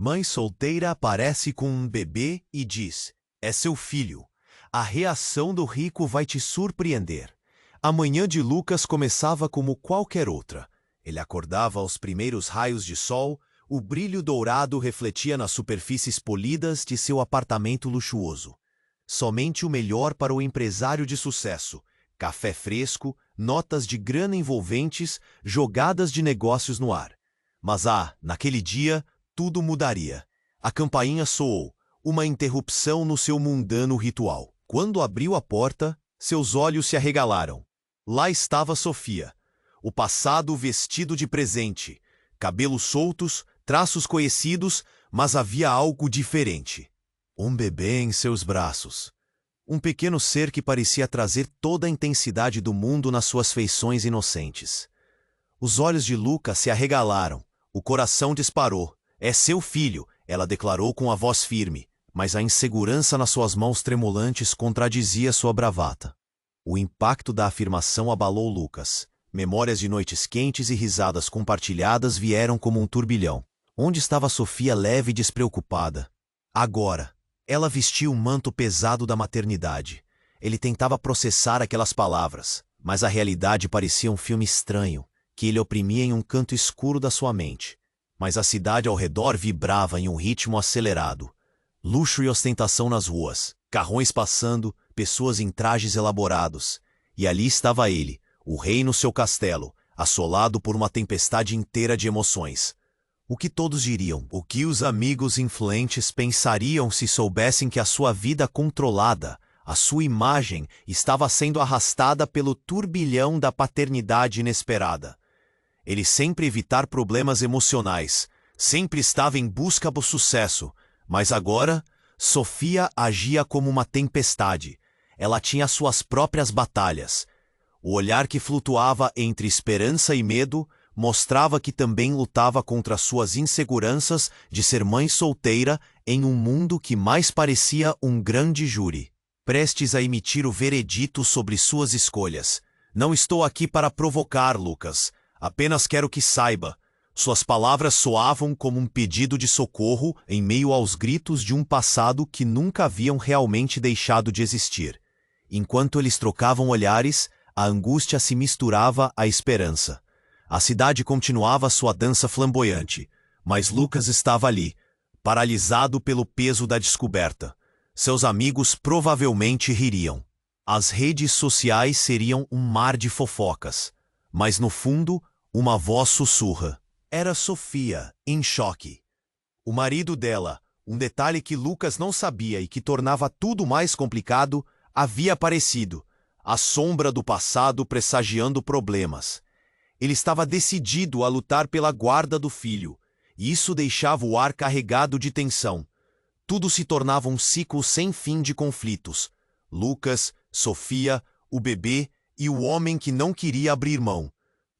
Mãe solteira aparece com um bebê e diz: é seu filho. A reação do rico vai te surpreender. A manhã de Lucas começava como qualquer outra. Ele acordava aos primeiros raios de sol, o brilho dourado refletia nas superfícies polidas de seu apartamento luxuoso. Somente o melhor para o empresário de sucesso. Café fresco, notas de grana envolventes, jogadas de negócios no ar. Mas naquele dia, tudo mudaria. A campainha soou, uma interrupção no seu mundano ritual. Quando abriu a porta, seus olhos se arregalaram. Lá estava Sofia. O passado vestido de presente. Cabelos soltos, traços conhecidos, mas havia algo diferente. Um bebê em seus braços. Um pequeno ser que parecia trazer toda a intensidade do mundo nas suas feições inocentes. Os olhos de Lucas se arregalaram. O coração disparou. É seu filho, ela declarou com a voz firme, mas a insegurança nas suas mãos tremulantes contradizia sua bravata. O impacto da afirmação abalou Lucas. Memórias de noites quentes e risadas compartilhadas vieram como um turbilhão. Onde estava Sofia leve e despreocupada? Agora, ela vestia o manto pesado da maternidade. Ele tentava processar aquelas palavras, mas a realidade parecia um filme estranho, que ele oprimia em um canto escuro da sua mente. Mas a cidade ao redor vibrava em um ritmo acelerado. Luxo e ostentação nas ruas, carrões passando, pessoas em trajes elaborados. E ali estava ele, o rei no seu castelo, assolado por uma tempestade inteira de emoções. O que todos diriam? O que os amigos influentes pensariam se soubessem que a sua vida controlada, a sua imagem, estava sendo arrastada pelo turbilhão da paternidade inesperada? Ele sempre evitar problemas emocionais, sempre estava em busca do sucesso, mas agora, Sofia agia como uma tempestade. Ela tinha suas próprias batalhas. O olhar que flutuava entre esperança e medo mostrava que também lutava contra suas inseguranças de ser mãe solteira em um mundo que mais parecia um grande júri, prestes a emitir o veredito sobre suas escolhas. Não estou aqui para provocar, Lucas. Apenas quero que saiba. Suas palavras soavam como um pedido de socorro em meio aos gritos de um passado que nunca haviam realmente deixado de existir. Enquanto eles trocavam olhares, a angústia se misturava à esperança. A cidade continuava sua dança flamboyante, mas Lucas estava ali, paralisado pelo peso da descoberta. Seus amigos provavelmente ririam. As redes sociais seriam um mar de fofocas. Mas no fundo, uma voz sussurra. Era Sofia, em choque. O marido dela, um detalhe que Lucas não sabia e que tornava tudo mais complicado, havia aparecido. A sombra do passado pressagiando problemas. Ele estava decidido a lutar pela guarda do filho, e isso deixava o ar carregado de tensão. Tudo se tornava um ciclo sem fim de conflitos. Lucas, Sofia, o bebê e o homem que não queria abrir mão.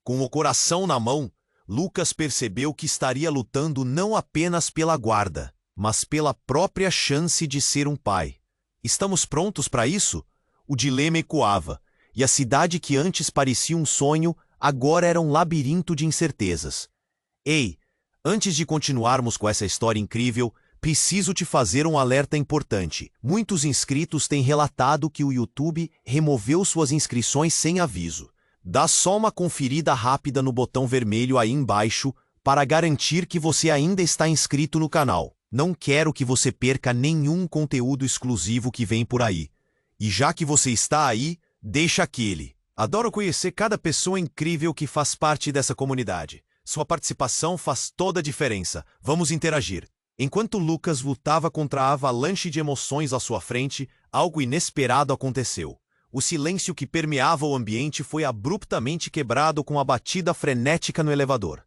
Com o coração na mão, Lucas percebeu que estaria lutando não apenas pela guarda, mas pela própria chance de ser um pai. Estamos prontos para isso? O dilema ecoava, e a cidade que antes parecia um sonho, agora era um labirinto de incertezas. Ei, antes de continuarmos com essa história incrível, preciso te fazer um alerta importante. Muitos inscritos têm relatado que o YouTube removeu suas inscrições sem aviso. Dá só uma conferida rápida no botão vermelho aí embaixo para garantir que você ainda está inscrito no canal. Não quero que você perca nenhum conteúdo exclusivo que vem por aí. E já que você está aí, deixa aquele. Adoro conhecer cada pessoa incrível que faz parte dessa comunidade. Sua participação faz toda a diferença. Vamos interagir. Enquanto Lucas lutava contra a avalanche de emoções à sua frente, algo inesperado aconteceu. O silêncio que permeava o ambiente foi abruptamente quebrado com a batida frenética no elevador.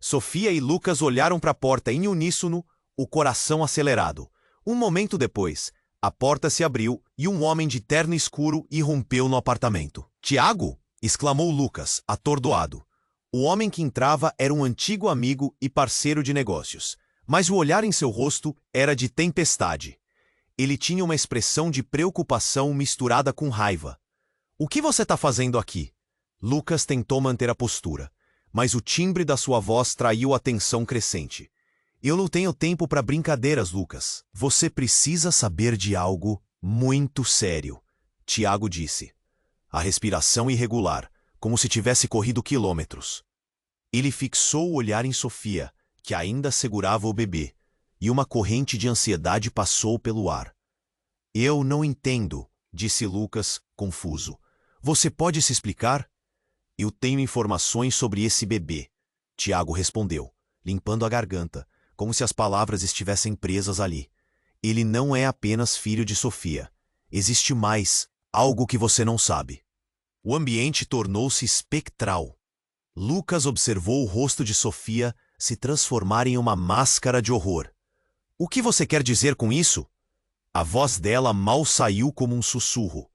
Sofia e Lucas olharam para a porta em uníssono, o coração acelerado. Um momento depois, a porta se abriu e um homem de terno escuro irrompeu no apartamento. "Tiago!" exclamou Lucas, atordoado. O homem que entrava era um antigo amigo e parceiro de negócios, mas o olhar em seu rosto era de tempestade. Ele tinha uma expressão de preocupação misturada com raiva. "O que você está fazendo aqui?" Lucas tentou manter a postura, mas o timbre da sua voz traiu a tensão crescente. Eu não tenho tempo para brincadeiras, Lucas. Você precisa saber de algo muito sério, Tiago disse. A respiração irregular, como se tivesse corrido quilômetros. Ele fixou o olhar em Sofia, que ainda segurava o bebê, e uma corrente de ansiedade passou pelo ar. Eu não entendo, disse Lucas, confuso. Você pode se explicar? Eu tenho informações sobre esse bebê, Tiago respondeu, limpando a garganta, como se as palavras estivessem presas ali. Ele não é apenas filho de Sofia. Existe mais, algo que você não sabe. O ambiente tornou-se espectral. Lucas observou o rosto de Sofia se transformar em uma máscara de horror. O que você quer dizer com isso? A voz dela mal saiu como um sussurro.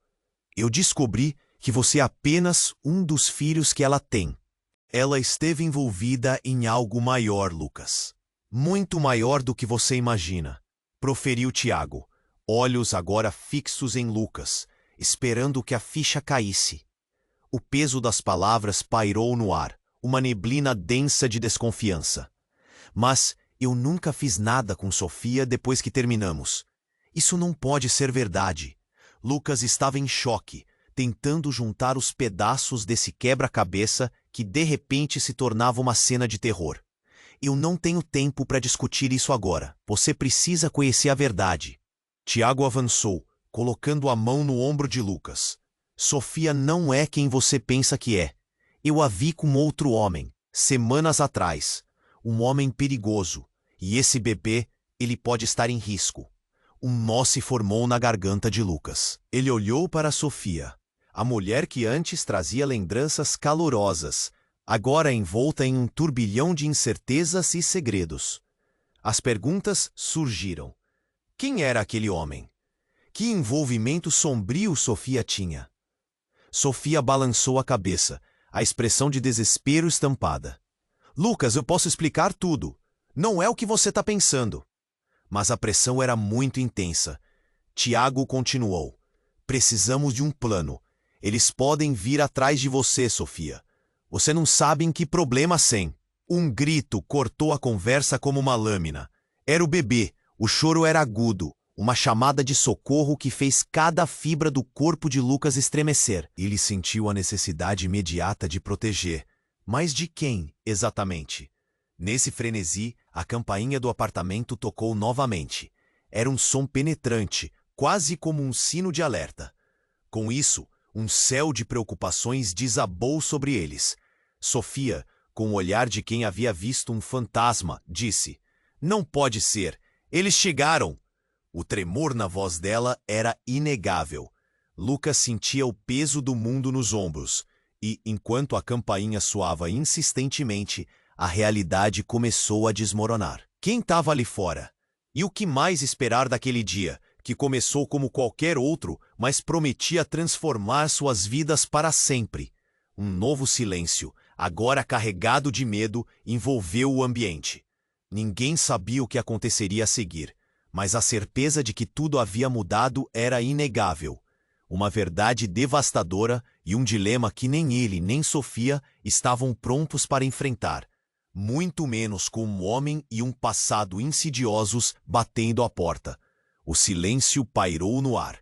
Eu descobri que você é apenas um dos filhos que ela tem. Ela esteve envolvida em algo maior, Lucas. Muito maior do que você imagina, proferiu Tiago, olhos agora fixos em Lucas, esperando que a ficha caísse. O peso das palavras pairou no ar, uma neblina densa de desconfiança. Mas eu nunca fiz nada com Sofia depois que terminamos. Isso não pode ser verdade. Lucas estava em choque, tentando juntar os pedaços desse quebra-cabeça que de repente se tornava uma cena de terror. Eu não tenho tempo para discutir isso agora. Você precisa conhecer a verdade. Tiago avançou, colocando a mão no ombro de Lucas. Sofia não é quem você pensa que é. Eu a vi com outro homem, semanas atrás. Um homem perigoso. E esse bebê, ele pode estar em risco. Um nó se formou na garganta de Lucas. Ele olhou para Sofia, a mulher que antes trazia lembranças calorosas, agora envolta em um turbilhão de incertezas e segredos. As perguntas surgiram. Quem era aquele homem? Que envolvimento sombrio Sofia tinha? Sofia balançou a cabeça, a expressão de desespero estampada. Lucas, eu posso explicar tudo. Não é o que você está pensando. Mas a pressão era muito intensa. Tiago continuou. Precisamos de um plano. Eles podem vir atrás de você, Sofia. Você não sabe em que problema sem. Um grito cortou a conversa como uma lâmina. Era o bebê. O choro era agudo. Uma chamada de socorro que fez cada fibra do corpo de Lucas estremecer. Ele sentiu a necessidade imediata de proteger. Mas de quem, exatamente? Nesse frenesi, a campainha do apartamento tocou novamente. Era um som penetrante, quase como um sino de alerta. Com isso, um céu de preocupações desabou sobre eles. Sofia, com o olhar de quem havia visto um fantasma, disse: Não pode ser! Eles chegaram! O tremor na voz dela era inegável. Lucas sentia o peso do mundo nos ombros, e, enquanto a campainha soava insistentemente, a realidade começou a desmoronar. Quem estava ali fora? E o que mais esperar daquele dia, que começou como qualquer outro, mas prometia transformar suas vidas para sempre? Um novo silêncio, agora carregado de medo, envolveu o ambiente. Ninguém sabia o que aconteceria a seguir, mas a certeza de que tudo havia mudado era inegável. Uma verdade devastadora e um dilema que nem ele nem Sofia estavam prontos para enfrentar. Muito menos com um homem e um passado insidiosos batendo à porta. O silêncio pairou no ar.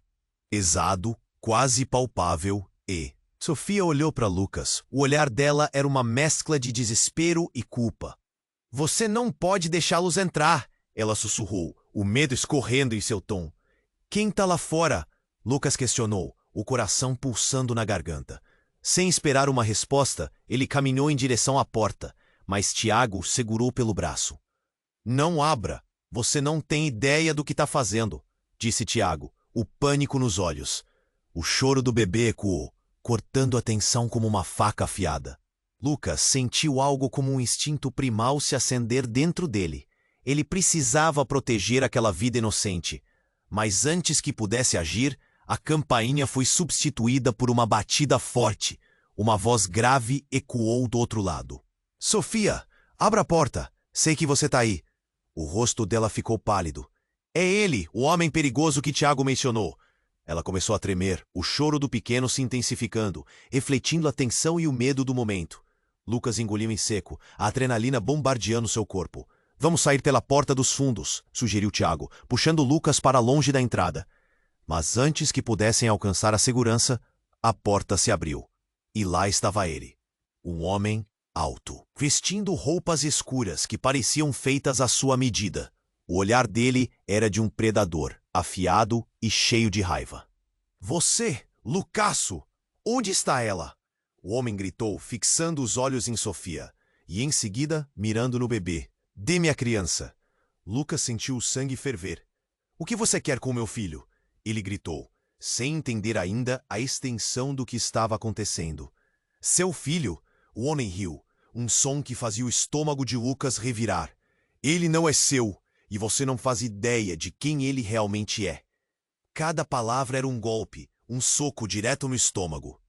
Pesado, quase palpável e... Sofia olhou para Lucas. O olhar dela era uma mescla de desespero e culpa. Você não pode deixá-los entrar, ela sussurrou, o medo escorrendo em seu tom. Quem tá lá fora? Lucas questionou, o coração pulsando na garganta. Sem esperar uma resposta, ele caminhou em direção à porta, mas Tiago o segurou pelo braço. Não abra, você não tem ideia do que está fazendo, disse Tiago, o pânico nos olhos. O choro do bebê ecoou, cortando a tensão como uma faca afiada. Lucas sentiu algo como um instinto primal se acender dentro dele. Ele precisava proteger aquela vida inocente. Mas antes que pudesse agir, a campainha foi substituída por uma batida forte. Uma voz grave ecoou do outro lado. Sofia, abra a porta. Sei que você está aí. O rosto dela ficou pálido. É ele, o homem perigoso que Tiago mencionou. Ela começou a tremer, o choro do pequeno se intensificando, refletindo a tensão e o medo do momento. Lucas engoliu em seco, a adrenalina bombardeando seu corpo. Vamos sair pela porta dos fundos, sugeriu Tiago, puxando Lucas para longe da entrada. Mas antes que pudessem alcançar a segurança, a porta se abriu. E lá estava ele, um homem alto, vestindo roupas escuras que pareciam feitas à sua medida. O olhar dele era de um predador, afiado e cheio de raiva. Você, Lucasso! Onde está ela? O homem gritou, fixando os olhos em Sofia, e em seguida mirando no bebê. Dê-me a criança. Lucas sentiu o sangue ferver. O que você quer com meu filho? Ele gritou, sem entender ainda a extensão do que estava acontecendo. Seu filho? O homem riu, um som que fazia o estômago de Lucas revirar. Ele não é seu, e você não faz ideia de quem ele realmente é. Cada palavra era um golpe, um soco direto no estômago.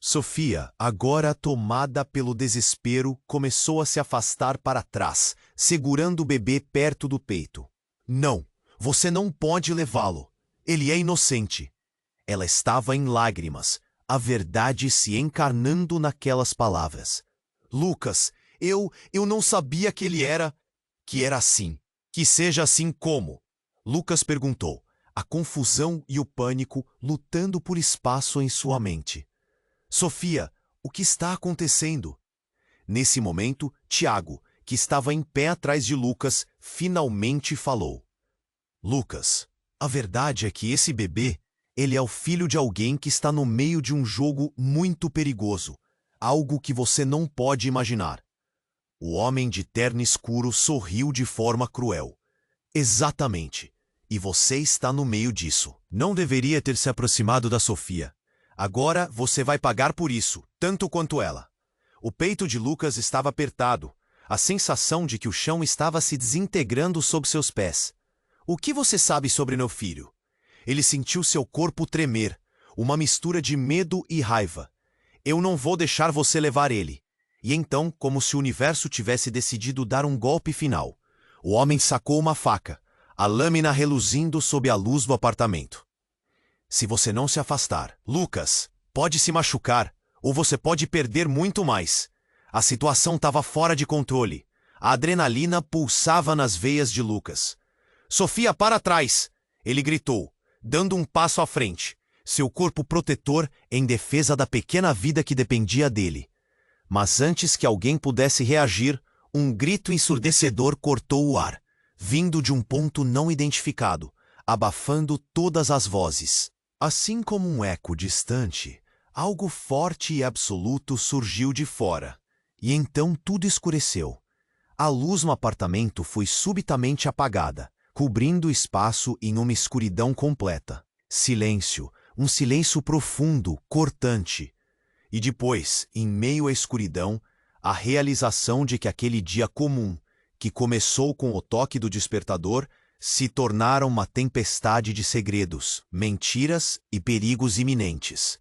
Sofia, agora tomada pelo desespero, começou a se afastar para trás, segurando o bebê perto do peito. Não, você não pode levá-lo. Ele é inocente. Ela estava em lágrimas, a verdade se encarnando naquelas palavras. Lucas, eu não sabia que ele era... Que era assim. Que seja assim como? Lucas perguntou, a confusão e o pânico lutando por espaço em sua mente. Sofia, o que está acontecendo? Nesse momento, Tiago, que estava em pé atrás de Lucas, finalmente falou. Lucas, a verdade é que esse bebê, ele é o filho de alguém que está no meio de um jogo muito perigoso, algo que você não pode imaginar. O homem de terno escuro sorriu de forma cruel. Exatamente. E você está no meio disso. Não deveria ter se aproximado da Sofia. Agora você vai pagar por isso, tanto quanto ela. O peito de Lucas estava apertado, a sensação de que o chão estava se desintegrando sob seus pés. O que você sabe sobre meu filho? Ele sentiu seu corpo tremer, uma mistura de medo e raiva. Eu não vou deixar você levar ele. E então, como se o universo tivesse decidido dar um golpe final, o homem sacou uma faca, a lâmina reluzindo sob a luz do apartamento. Se você não se afastar, Lucas, pode se machucar, ou você pode perder muito mais. A situação estava fora de controle. A adrenalina pulsava nas veias de Lucas. Sofia, para trás! Ele gritou, dando um passo à frente, seu corpo protetor em defesa da pequena vida que dependia dele. Mas antes que alguém pudesse reagir, um grito ensurdecedor cortou o ar, vindo de um ponto não identificado, abafando todas as vozes. Assim como um eco distante, algo forte e absoluto surgiu de fora, e então tudo escureceu. A luz no apartamento foi subitamente apagada, cobrindo o espaço em uma escuridão completa. Silêncio, um silêncio profundo, cortante. E depois, em meio à escuridão, a realização de que aquele dia comum, que começou com o toque do despertador, se tornara uma tempestade de segredos, mentiras e perigos iminentes.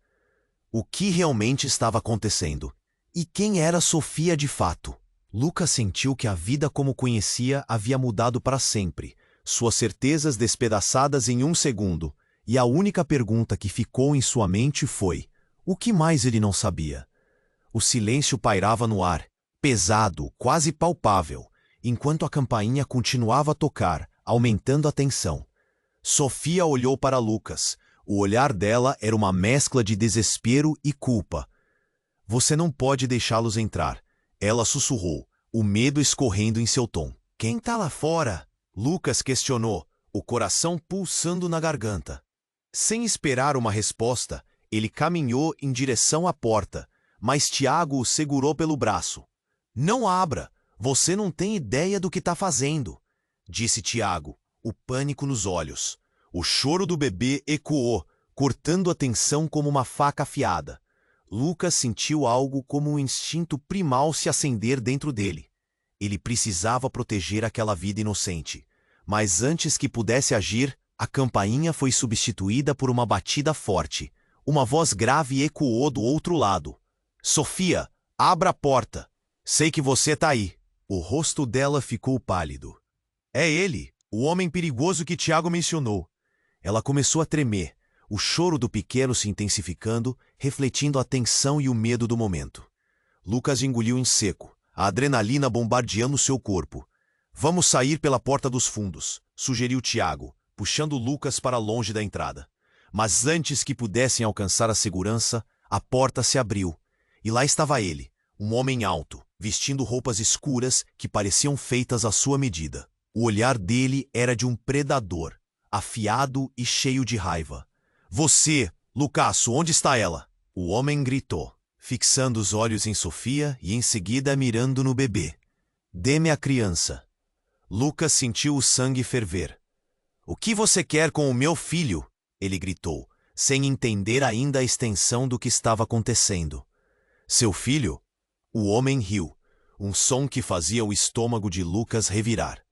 O que realmente estava acontecendo? E quem era Sofia de fato? Lucas sentiu que a vida como conhecia havia mudado para sempre, suas certezas despedaçadas em um segundo, e a única pergunta que ficou em sua mente foi: o que mais ele não sabia? O silêncio pairava no ar, pesado, quase palpável, enquanto a campainha continuava a tocar, aumentando a tensão. Sofia olhou para Lucas. O olhar dela era uma mescla de desespero e culpa. Você não pode deixá-los entrar, ela sussurrou, o medo escorrendo em seu tom. Quem está lá fora? Lucas questionou, o coração pulsando na garganta. Sem esperar uma resposta, ele caminhou em direção à porta, mas Tiago o segurou pelo braço. Não abra, você não tem ideia do que está fazendo, disse Tiago, o pânico nos olhos. O choro do bebê ecoou, cortando a tensão como uma faca afiada. Lucas sentiu algo como um instinto primal se acender dentro dele. Ele precisava proteger aquela vida inocente. Mas antes que pudesse agir, a campainha foi substituída por uma batida forte. Uma voz grave ecoou do outro lado. Sofia, abra a porta. Sei que você está aí. O rosto dela ficou pálido. É ele, o homem perigoso que Tiago mencionou. Ela começou a tremer, o choro do pequeno se intensificando, refletindo a tensão e o medo do momento. Lucas engoliu em seco, a adrenalina bombardeando seu corpo. Vamos sair pela porta dos fundos, sugeriu Tiago, puxando Lucas para longe da entrada. Mas antes que pudessem alcançar a segurança, a porta se abriu, e lá estava ele, um homem alto, vestindo roupas escuras que pareciam feitas à sua medida. O olhar dele era de um predador, afiado e cheio de raiva. Você, Lucasso, onde está ela? O homem gritou, fixando os olhos em Sofia e em seguida mirando no bebê. Dê-me a criança. Lucas sentiu o sangue ferver. O que você quer com o meu filho? Ele gritou, sem entender ainda a extensão do que estava acontecendo. Seu filho? O homem riu, um som que fazia o estômago de Lucas revirar.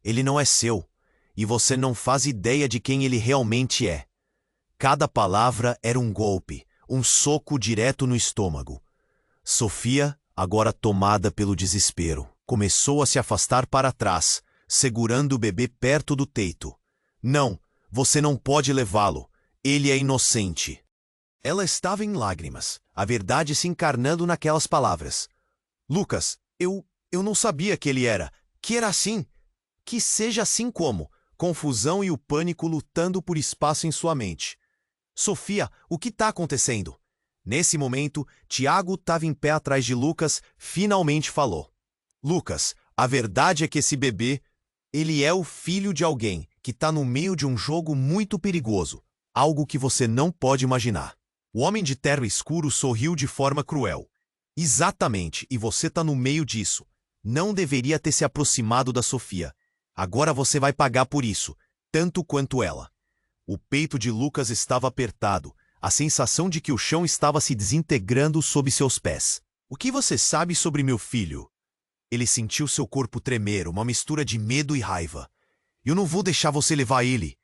Ele não é seu, e você não faz ideia de quem ele realmente é. Cada palavra era um golpe, um soco direto no estômago. Sofia, agora tomada pelo desespero, começou a se afastar para trás, segurando o bebê perto do teito. Não, você não pode levá-lo. Ele é inocente. Ela estava em lágrimas, a verdade se encarnando naquelas palavras. Lucas, eu não sabia que ele era assim. Que seja assim como, confusão e o pânico lutando por espaço em sua mente. Sofia, o que está acontecendo? Nesse momento, Tiago estava em pé atrás de Lucas, finalmente falou. Lucas, a verdade é que esse bebê, ele é o filho de alguém que está no meio de um jogo muito perigoso, algo que você não pode imaginar. O homem de terno escuro sorriu de forma cruel. Exatamente, e você está no meio disso. Não deveria ter se aproximado da Sofia. Agora você vai pagar por isso, tanto quanto ela. O peito de Lucas estava apertado, a sensação de que o chão estava se desintegrando sob seus pés. O que você sabe sobre meu filho? Ele sentiu seu corpo tremer, uma mistura de medo e raiva. Eu não vou deixar você levar ele.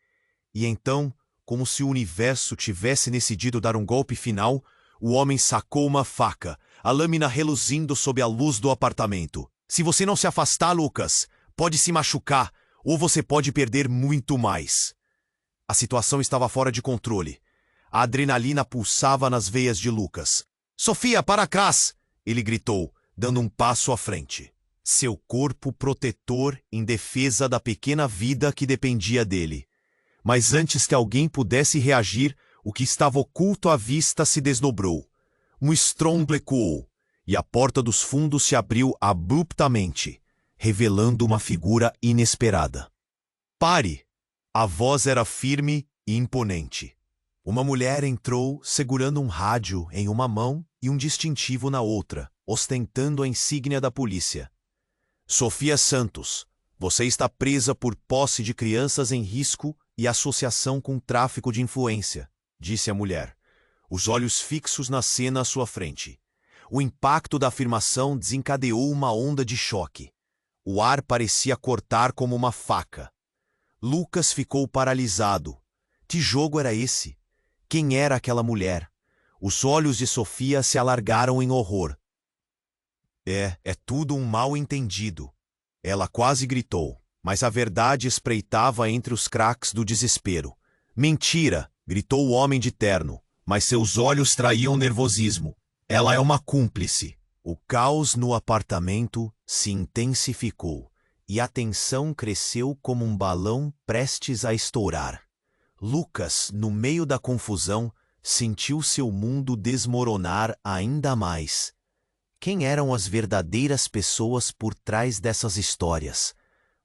E então, como se o universo tivesse decidido dar um golpe final, o homem sacou uma faca, a lâmina reluzindo sob a luz do apartamento. Se você não se afastar, Lucas, pode se machucar, ou você pode perder muito mais. A situação estava fora de controle. A adrenalina pulsava nas veias de Lucas. Sofia, para trás! Ele gritou, dando um passo à frente. Seu corpo protetor em defesa da pequena vida que dependia dele. Mas antes que alguém pudesse reagir, o que estava oculto à vista se desdobrou. Um estrondo ecoou, e a porta dos fundos se abriu abruptamente, revelando uma figura inesperada. Pare! A voz era firme e imponente. Uma mulher entrou segurando um rádio em uma mão e um distintivo na outra, ostentando a insígnia da polícia. Sofia Santos, você está presa por posse de crianças em risco e associação com tráfico de influência, disse a mulher, os olhos fixos na cena à sua frente. O impacto da afirmação desencadeou uma onda de choque. O ar parecia cortar como uma faca. Lucas ficou paralisado. Que jogo era esse? Quem era aquela mulher? Os olhos de Sofia se alargaram em horror. É tudo um mal-entendido. Ela quase gritou, mas a verdade espreitava entre os craques do desespero. Mentira! Gritou o homem de terno, mas seus olhos traíam nervosismo. Ela é uma cúmplice. O caos no apartamento se intensificou e a tensão cresceu como um balão prestes a estourar. Lucas, no meio da confusão, sentiu seu mundo desmoronar ainda mais. Quem eram as verdadeiras pessoas por trás dessas histórias?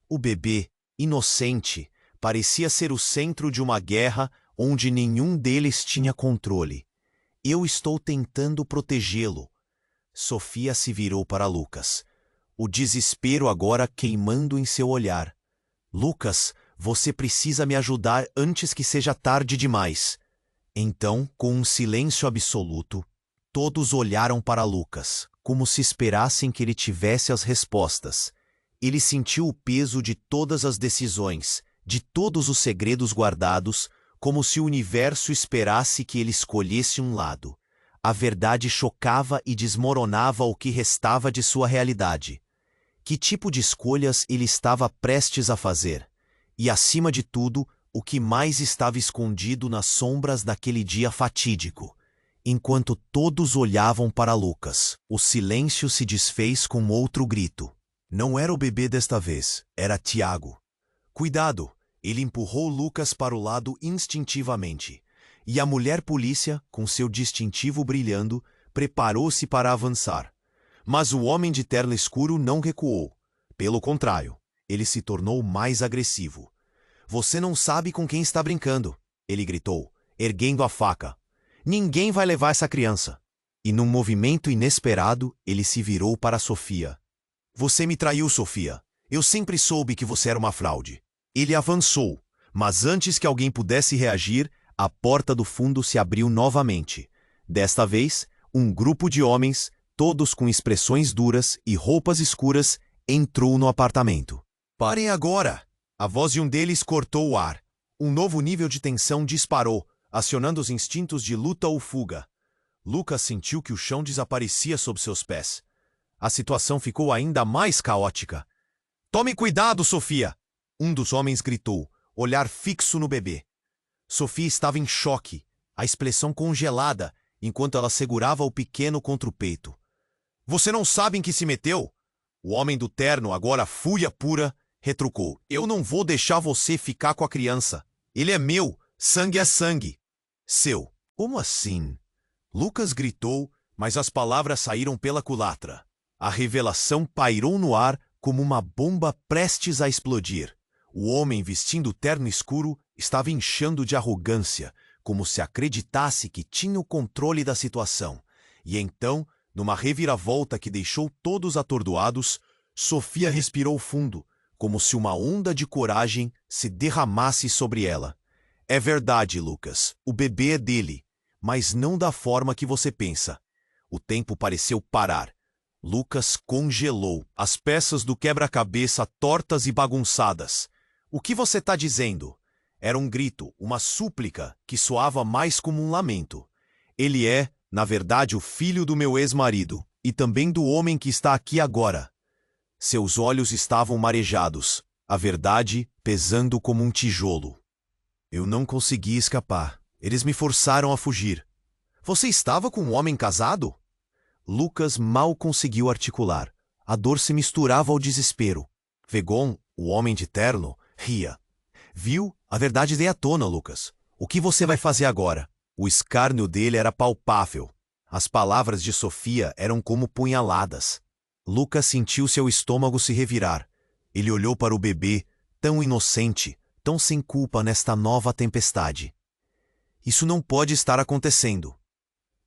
O bebê, inocente, parecia ser o centro de uma guerra onde nenhum deles tinha controle. Eu estou tentando protegê-lo. Sofia se virou para Lucas, o desespero agora queimando em seu olhar. Lucas, você precisa me ajudar antes que seja tarde demais. Então, com um silêncio absoluto, todos olharam para Lucas, como se esperassem que ele tivesse as respostas. Ele sentiu o peso de todas as decisões, de todos os segredos guardados, como se o universo esperasse que ele escolhesse um lado. A verdade chocava e desmoronava o que restava de sua realidade. Que tipo de escolhas ele estava prestes a fazer? E, acima de tudo, o que mais estava escondido nas sombras daquele dia fatídico? Enquanto todos olhavam para Lucas, o silêncio se desfez com outro grito. Não era o bebê desta vez, era Tiago. Cuidado! Ele empurrou Lucas para o lado instintivamente. E a mulher polícia, com seu distintivo brilhando, preparou-se para avançar. Mas o homem de terno escuro não recuou. Pelo contrário, ele se tornou mais agressivo. Você não sabe com quem está brincando, ele gritou, erguendo a faca. Ninguém vai levar essa criança. E num movimento inesperado, ele se virou para Sofia. Você me traiu, Sofia. Eu sempre soube que você era uma fraude. Ele avançou, mas antes que alguém pudesse reagir, a porta do fundo se abriu novamente. Desta vez, um grupo de homens, todos com expressões duras e roupas escuras, entrou no apartamento. Parem agora! A voz de um deles cortou o ar. Um novo nível de tensão disparou, acionando os instintos de luta ou fuga. Lucas sentiu que o chão desaparecia sob seus pés. A situação ficou ainda mais caótica. Tome cuidado, Sofia! Um dos homens gritou, olhar fixo no bebê. Sofia estava em choque, a expressão congelada, enquanto ela segurava o pequeno contra o peito. Você não sabe em que se meteu? O homem do terno, agora fúria pura, retrucou. Eu não vou deixar você ficar com a criança. Ele é meu, sangue é sangue. Seu. Como assim? Lucas gritou, mas as palavras saíram pela culatra. A revelação pairou no ar como uma bomba prestes a explodir. O homem vestindo terno escuro estava inchando de arrogância, como se acreditasse que tinha o controle da situação. E então, numa reviravolta que deixou todos atordoados, Sofia respirou fundo, como se uma onda de coragem se derramasse sobre ela. É verdade, Lucas, o bebê é dele, mas não da forma que você pensa. O tempo pareceu parar. Lucas congelou, as peças do quebra-cabeça tortas e bagunçadas. O que você está dizendo? Era um grito, uma súplica, que soava mais como um lamento. Ele é, na verdade, o filho do meu ex-marido, e também do homem que está aqui agora. Seus olhos estavam marejados, a verdade pesando como um tijolo. Eu não consegui escapar. Eles me forçaram a fugir. Você estava com um homem casado? Lucas mal conseguiu articular. A dor se misturava ao desespero. Vegon, o homem de terno, ria. Viu? A verdade veio à tona, Lucas. O que você vai fazer agora? O escárnio dele era palpável. As palavras de Sofia eram como punhaladas. Lucas sentiu seu estômago se revirar. Ele olhou para o bebê, tão inocente, tão sem culpa nesta nova tempestade. Isso não pode estar acontecendo.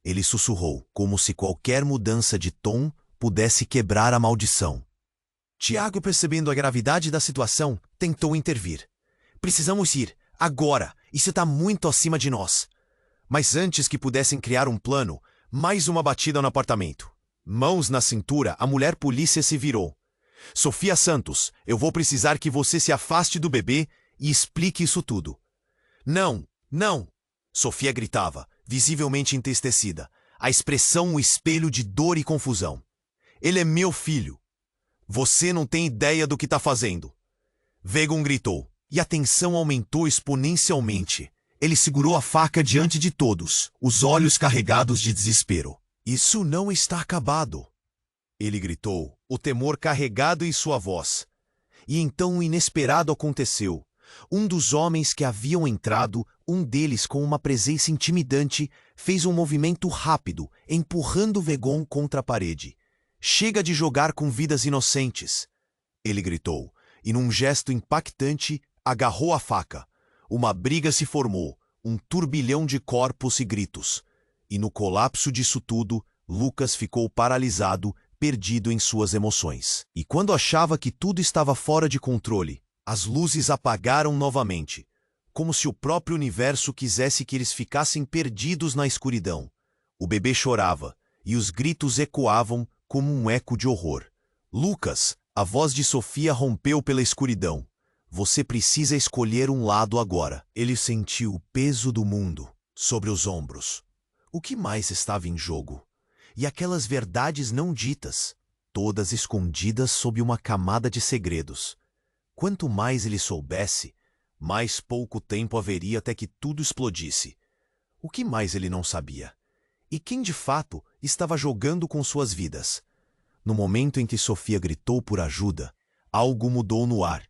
Ele sussurrou, como se qualquer mudança de tom pudesse quebrar a maldição. Tiago, percebendo a gravidade da situação, tentou intervir. Precisamos ir, agora, isso está muito acima de nós. Mas antes que pudessem criar um plano, mais uma batida no apartamento. Mãos na cintura, a mulher polícia se virou. Sofia Santos, eu vou precisar que você se afaste do bebê e explique isso tudo. Não, não! Sofia gritava, visivelmente entristecida, a expressão um espelho de dor e confusão. Ele é meu filho. Você não tem ideia do que está fazendo. Vegon gritou, e a tensão aumentou exponencialmente. Ele segurou a faca diante de todos, os olhos carregados de desespero. Isso não está acabado. Ele gritou, o temor carregado em sua voz. E então o inesperado aconteceu. Um dos homens que haviam entrado, um deles com uma presença intimidante, fez um movimento rápido, empurrando Vegon contra a parede. Chega de jogar com vidas inocentes! Ele gritou, e num gesto impactante, agarrou a faca. Uma briga se formou, um turbilhão de corpos e gritos. E no colapso disso tudo, Lucas ficou paralisado, perdido em suas emoções. E quando achava que tudo estava fora de controle, as luzes apagaram novamente, como se o próprio universo quisesse que eles ficassem perdidos na escuridão. O bebê chorava, e os gritos ecoavam como um eco de horror. Lucas, a voz de Sofia rompeu pela escuridão. Você precisa escolher um lado agora. Ele sentiu o peso do mundo sobre os ombros. O que mais estava em jogo? E aquelas verdades não ditas, todas escondidas sob uma camada de segredos. Quanto mais ele soubesse, mais pouco tempo haveria até que tudo explodisse. O que mais ele não sabia? E quem de fato estava jogando com suas vidas? No momento em que Sofia gritou por ajuda, algo mudou no ar.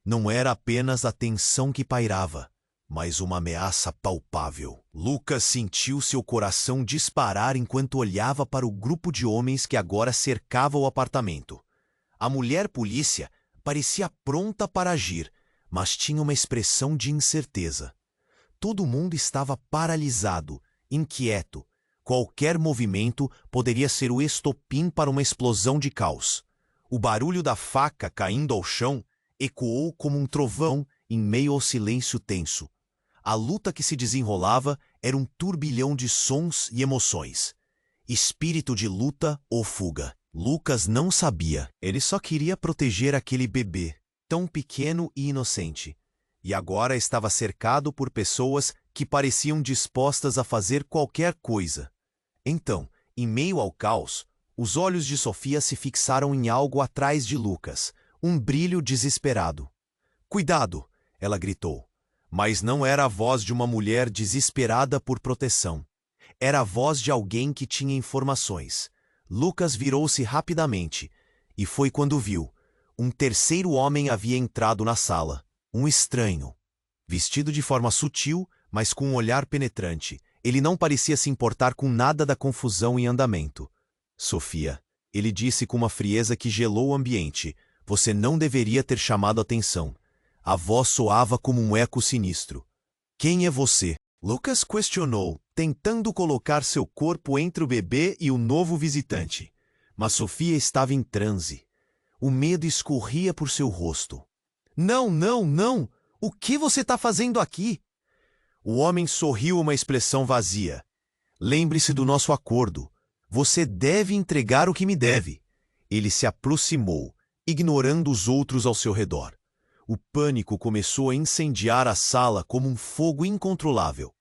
Não era apenas a tensão que pairava, mas uma ameaça palpável. Lucas sentiu seu coração disparar enquanto olhava para o grupo de homens que agora cercava o apartamento. A mulher polícia parecia pronta para agir, mas tinha uma expressão de incerteza. Todo mundo estava paralisado, inquieto. Qualquer movimento poderia ser o estopim para uma explosão de caos. O barulho da faca caindo ao chão ecoou como um trovão em meio ao silêncio tenso. A luta que se desenrolava era um turbilhão de sons e emoções. Espírito de luta ou fuga. Lucas não sabia. Ele só queria proteger aquele bebê, tão pequeno e inocente. E agora estava cercado por pessoas que pareciam dispostas a fazer qualquer coisa. Então, em meio ao caos, os olhos de Sofia se fixaram em algo atrás de Lucas, um brilho desesperado. "Cuidado!" ela gritou. Mas não era a voz de uma mulher desesperada por proteção. Era a voz de alguém que tinha informações. Lucas virou-se rapidamente, e foi quando viu. Um terceiro homem havia entrado na sala. Um estranho. Vestido de forma sutil, mas com um olhar penetrante. Ele não parecia se importar com nada da confusão em andamento. "Sofia", ele disse com uma frieza que gelou o ambiente, "você não deveria ter chamado atenção." A voz soava como um eco sinistro. "Quem é você?" Lucas questionou, tentando colocar seu corpo entre o bebê e o novo visitante. Mas Sofia estava em transe. O medo escorria por seu rosto. Não! O que você está fazendo aqui?" O homem sorriu uma expressão vazia. "Lembre-se do nosso acordo. Você deve entregar o que me deve." Ele se aproximou, ignorando os outros ao seu redor. O pânico começou a incendiar a sala como um fogo incontrolável.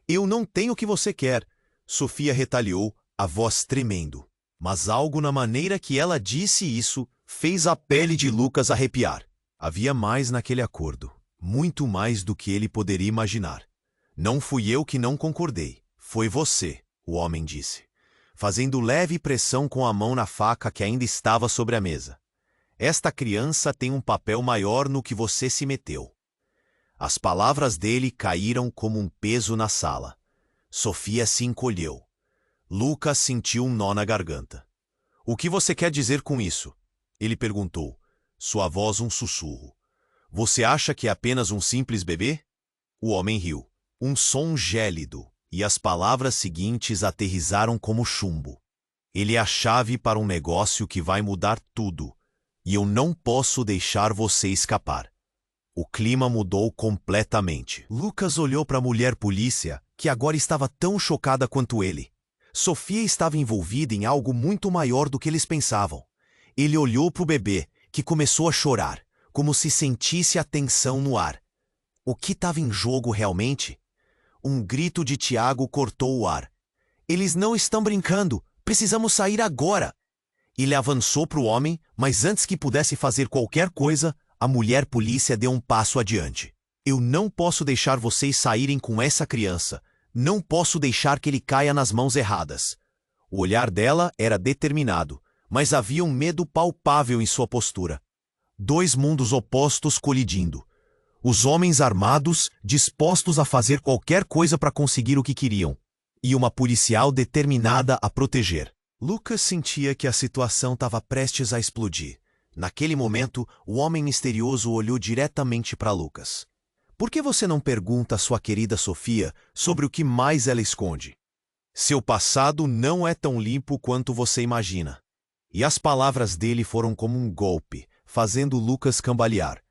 "Eu não tenho o que você quer", Sofia retaliou, a voz tremendo. Mas algo na maneira que ela disse isso fez a pele de Lucas arrepiar. Havia mais naquele acordo, muito mais do que ele poderia imaginar. "Não fui eu que não concordei, foi você", o homem disse, fazendo leve pressão com a mão na faca que ainda estava sobre a mesa. "Esta criança tem um papel maior no que você se meteu." As palavras dele caíram como um peso na sala. Sofia se encolheu. Lucas sentiu um nó na garganta. "O que você quer dizer com isso?" ele perguntou, sua voz um sussurro. "Você acha que é apenas um simples bebê?" O homem riu. Um som gélido, e as palavras seguintes aterrizaram como chumbo. "Ele é a chave para um negócio que vai mudar tudo. E eu não posso deixar você escapar." O clima mudou completamente. Lucas olhou para a mulher polícia, que agora estava tão chocada quanto ele. Sofia estava envolvida em algo muito maior do que eles pensavam. Ele olhou para o bebê, que começou a chorar, como se sentisse a tensão no ar. O que estava em jogo realmente? Um grito de Tiago cortou o ar. "Eles não estão brincando! Precisamos sair agora!" Ele avançou para o homem, mas antes que pudesse fazer qualquer coisa, a mulher polícia deu um passo adiante. "Eu não posso deixar vocês saírem com essa criança. Não posso deixar que ele caia nas mãos erradas." O olhar dela era determinado, mas havia um medo palpável em sua postura. Dois mundos opostos colidindo. Os homens armados, dispostos a fazer qualquer coisa para conseguir o que queriam. E uma policial determinada a proteger. Lucas sentia que a situação estava prestes a explodir. Naquele momento, o homem misterioso olhou diretamente para Lucas. "Por que você não pergunta à sua querida Sofia sobre o que mais ela esconde? Seu passado não é tão limpo quanto você imagina." E as palavras dele foram como um golpe, fazendo Lucas cambalear.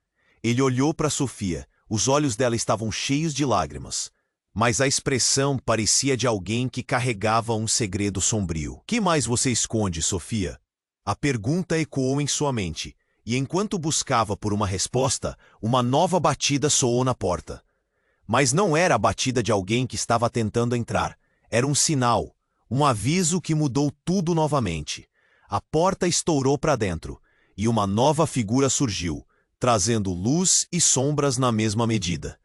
Ele olhou para Sofia, os olhos dela estavam cheios de lágrimas. Mas a expressão parecia de alguém que carregava um segredo sombrio. "Que mais você esconde, Sofia?" A pergunta ecoou em sua mente, e enquanto buscava por uma resposta, uma nova batida soou na porta. Mas não era a batida de alguém que estava tentando entrar. Era um sinal, um aviso que mudou tudo novamente. A porta estourou para dentro, e uma nova figura surgiu, trazendo luz e sombras na mesma medida.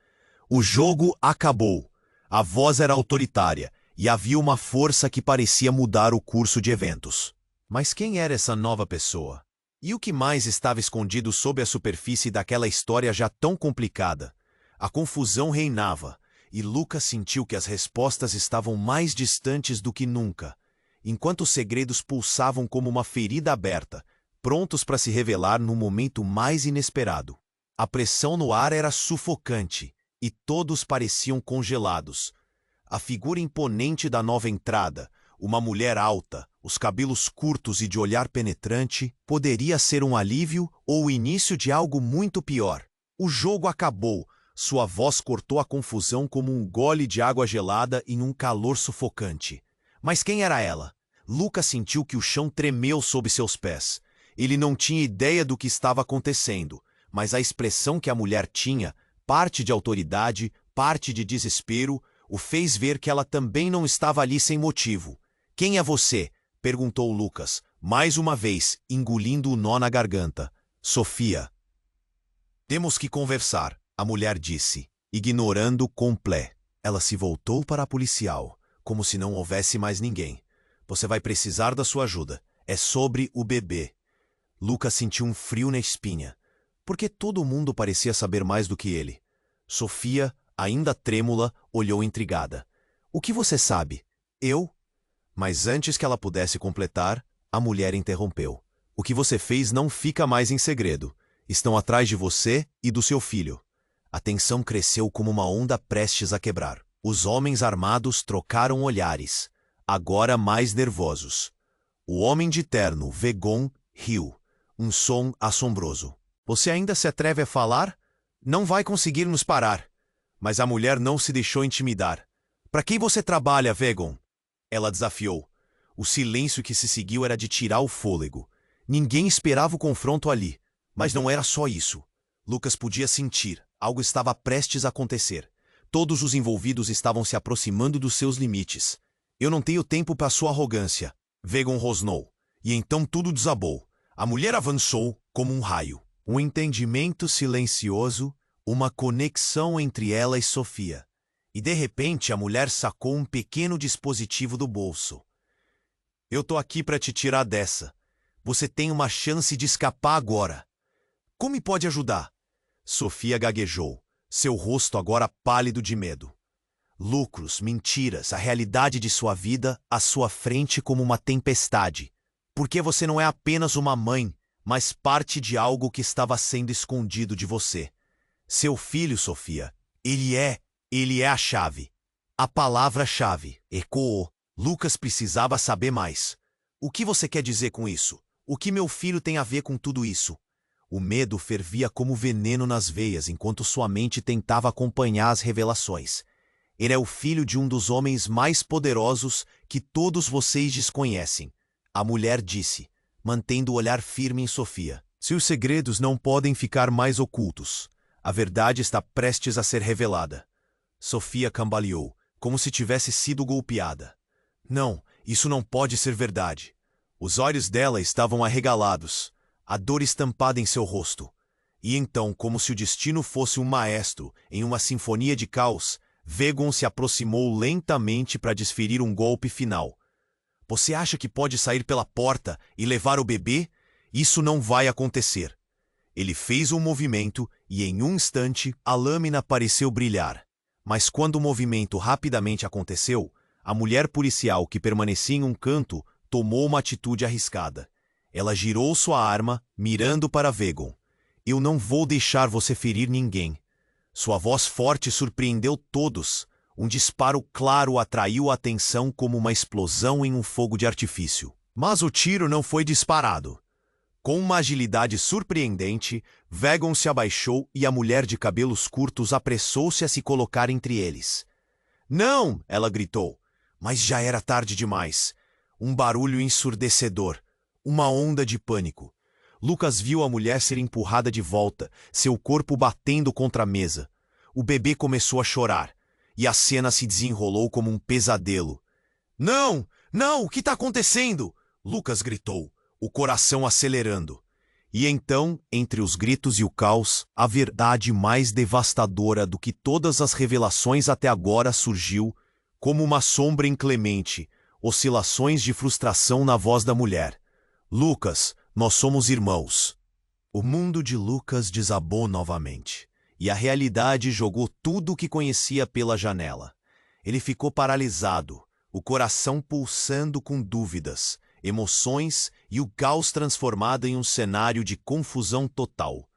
O jogo acabou. A voz era autoritária, e havia uma força que parecia mudar o curso de eventos. Mas quem era essa nova pessoa? E o que mais estava escondido sob a superfície daquela história já tão complicada? A confusão reinava, e Lucas sentiu que as respostas estavam mais distantes do que nunca, enquanto os segredos pulsavam como uma ferida aberta, prontos para se revelar no momento mais inesperado. A pressão no ar era sufocante, e todos pareciam congelados. A figura imponente da nova entrada, uma mulher alta, os cabelos curtos e de olhar penetrante, poderia ser um alívio ou o início de algo muito pior. O jogo acabou. Sua voz cortou a confusão como um gole de água gelada em um calor sufocante. Mas quem era ela? Lucas sentiu que o chão tremeu sob seus pés. Ele não tinha ideia do que estava acontecendo, mas a expressão que a mulher tinha, parte de autoridade, parte de desespero, o fez ver que ela também não estava ali sem motivo. "Quem é você?" perguntou Lucas, mais uma vez, engolindo o nó na garganta. "Sofia." "Temos que conversar," a mulher disse, ignorando complet. Ela se voltou para a policial, como se não houvesse mais ninguém. "Você vai precisar da sua ajuda. É sobre o bebê." Lucas sentiu um frio na espinha, porque todo mundo parecia saber mais do que ele. Sofia, ainda trêmula, olhou intrigada. "O que você sabe?" "Eu?" Mas antes que ela pudesse completar, a mulher interrompeu. "O que você fez não fica mais em segredo. Estão atrás de você e do seu filho." A tensão cresceu como uma onda prestes a quebrar. Os homens armados trocaram olhares, agora mais nervosos. O homem de terno, Vegon, riu. Um som assombroso. "Você ainda se atreve a falar? Não vai conseguir nos parar." Mas a mulher não se deixou intimidar. "Para quem você trabalha, Vegon?" Ela desafiou. O silêncio que se seguiu era de tirar o fôlego. Ninguém esperava o confronto ali. Mas não era só isso. Lucas podia sentir. Algo estava prestes a acontecer. Todos os envolvidos estavam se aproximando dos seus limites. "Eu não tenho tempo para sua arrogância." Vegon rosnou. E então tudo desabou. A mulher avançou como um raio. Um entendimento silencioso, uma conexão entre ela e Sofia. E de repente a mulher sacou um pequeno dispositivo do bolso. "Eu tô aqui para te tirar dessa. Você tem uma chance de escapar agora. Como me pode ajudar?" Sofia gaguejou, seu rosto agora pálido de medo. Lucros, mentiras, a realidade de sua vida à sua frente como uma tempestade. Porque você não é apenas uma mãe, mas parte de algo que estava sendo escondido de você. Seu filho, Sofia, ele é a chave. A palavra-chave ecoou. Lucas precisava saber mais. "O que você quer dizer com isso? O que meu filho tem a ver com tudo isso?" O medo fervia como veneno nas veias enquanto sua mente tentava acompanhar as revelações. "Ele é o filho de um dos homens mais poderosos que todos vocês desconhecem," a mulher disse, mantendo o olhar firme em Sofia. "Seus segredos não podem ficar mais ocultos. A verdade está prestes a ser revelada." Sofia cambaleou, como se tivesse sido golpeada. "Não, isso não pode ser verdade." Os olhos dela estavam arregalados, a dor estampada em seu rosto. E então, como se o destino fosse um maestro em uma sinfonia de caos, Vegon se aproximou lentamente para desferir um golpe final. "Você acha que pode sair pela porta e levar o bebê? Isso não vai acontecer." Ele fez um movimento e, em um instante, a lâmina pareceu brilhar. Mas quando o movimento rapidamente aconteceu, a mulher policial que permanecia em um canto tomou uma atitude arriscada. Ela girou sua arma, mirando para Vegon. "Eu não vou deixar você ferir ninguém." Sua voz forte surpreendeu todos. Um disparo claro atraiu a atenção como uma explosão em um fogo de artifício. Mas o tiro não foi disparado. Com uma agilidade surpreendente, Vegon se abaixou e a mulher de cabelos curtos apressou-se a se colocar entre eles. "Não!" ela gritou. Mas já era tarde demais. Um barulho ensurdecedor. Uma onda de pânico. Lucas viu a mulher ser empurrada de volta, seu corpo batendo contra a mesa. O bebê começou a chorar, e a cena se desenrolou como um pesadelo. "Não! Não! O que está acontecendo?" Lucas gritou, o coração acelerando. E então, entre os gritos e o caos, a verdade mais devastadora do que todas as revelações até agora surgiu, como uma sombra inclemente, oscilações de frustração na voz da mulher. Lucas, nós somos irmãos. O mundo de Lucas desabou novamente, e a realidade jogou tudo o que conhecia pela janela. Ele ficou paralisado, o coração pulsando com dúvidas, emoções e o caos transformado em um cenário de confusão total.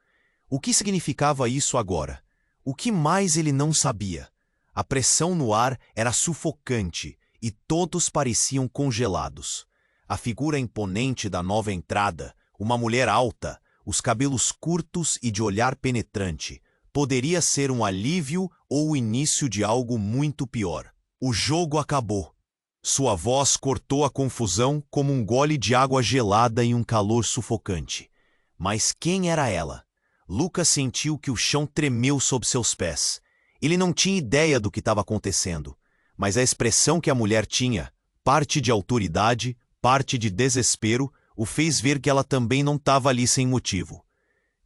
O que significava isso agora? O que mais ele não sabia? A pressão no ar era sufocante e todos pareciam congelados. A figura imponente da nova entrada, uma mulher alta, os cabelos curtos e de olhar penetrante, poderia ser um alívio ou o início de algo muito pior. O jogo acabou. Sua voz cortou a confusão como um gole de água gelada em um calor sufocante. Mas quem era ela? Lucas sentiu que o chão tremeu sob seus pés. Ele não tinha ideia do que estava acontecendo, mas a expressão que a mulher tinha, parte de autoridade, parte de desespero, o fez ver que ela também não estava ali sem motivo.